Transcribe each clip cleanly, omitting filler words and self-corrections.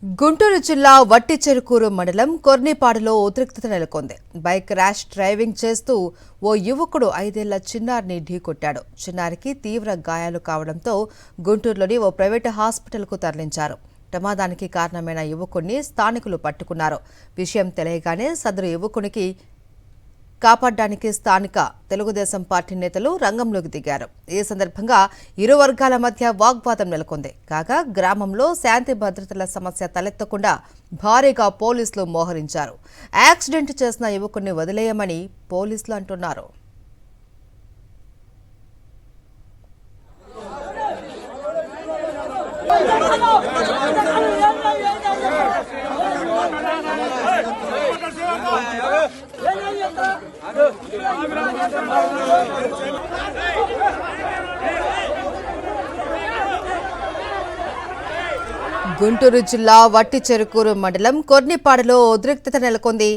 గుంటూరు జిల్లా వట్టిచెరుకూరు మండలం కొర్నిపాడులో ఉద్రిక్తత నెలకొంది. బైక్ ర్యాష్ డ్రైవింగ్ చేస్తూ ఓ యువకుడు 5 ఏళ్ల చిన్నారిని ఢీకొట్టాడు. చిన్నారికి తీవ్ర గాయాలు కావడంతో గుంటూరులోని ఓ ప్రైవేటు హాస్పిటల్కు తరలించారు. ప్రమాదానికి కారణమైన యువకుడిని స్థానికులు పట్టుకున్నారు. విషయం తెలియగానే సదరు యువకునికి కాపాడడానికి స్థానిక తెలుగుదేశం పార్టీ నేతలు రంగంలోకి దిగారు. ఈ సందర్భంగా ఇరు వర్గాల మధ్య వాగ్వాదం నెలకొంది. కాగా గ్రామంలో శాంతి భద్రతల సమస్య తలెత్తకుండా భారీగా పోలీసులు మోహరించారు. యాక్సిడెంట్ చేసిన యువకుడిని వదిలేయమని పోలీసులు అంటున్నారు. గుంటూరు జిల్లా వట్టిచెరుకూరు మండలం కొర్నిపాడులో ఉద్రిక్తత నెలకొంది.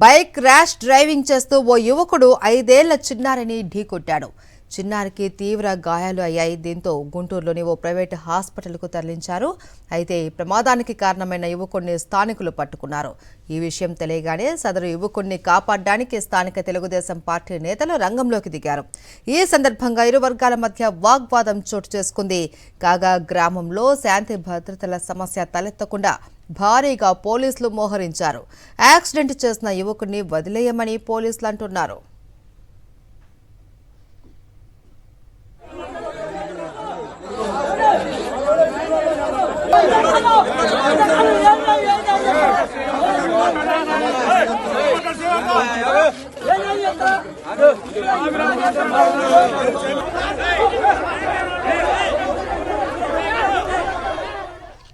బైక్ ర్యాష్ డ్రైవింగ్ చేస్తూ ఓ యువకుడు 5 ఏళ్ల చిన్నారిని ఢీకొట్టాడు. చిన్నారికి తీవ్ర గాయాలు అయ్యాయి. దీంతో గుంటూరులోని ఓ ప్రైవేటు హాస్పిటల్కు తరలించారు. అయితే ప్రమాదానికి కారణమైన యువకుడిని స్థానికులు పట్టుకున్నారు. ఈ విషయం తెలియగానే సదరు యువకుడిని కాపాడడానికి స్థానిక తెలుగుదేశం పార్టీ నేతలు రంగంలోకి దిగారు. ఈ సందర్భంగా ఇరు వర్గాల మధ్య వాగ్వాదం చోటు చేసుకుంది. కాగా గ్రామంలో శాంతి భద్రతల సమస్య తలెత్తకుండా భారీగా పోలీసులు మోహరించారు. యాక్సిడెంట్ చేసిన యువకుడిని వదిలేయమని పోలీసులు అంటున్నారు. అదే